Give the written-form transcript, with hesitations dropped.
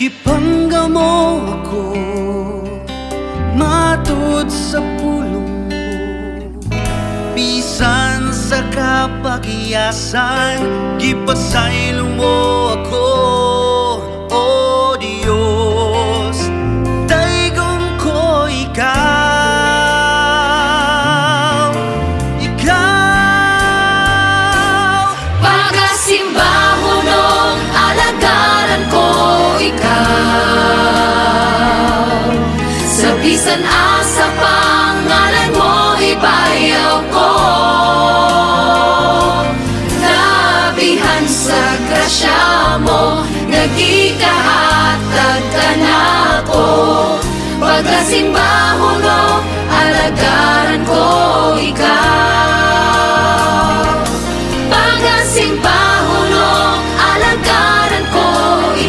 Gipangga mo ako matud sa pulong mo, bisan sa kapagyasan gipasaylo mo ako. O Diyos, daigom ko ikaw, ikaw. Pagasimba hunong alagaran ko ikaw, sa bisan asa pangalan mo ibayaw ko. Nabihan sa grasya mo nagikahatag ka nako. Pagasimba hunong alagaran ko ikaw.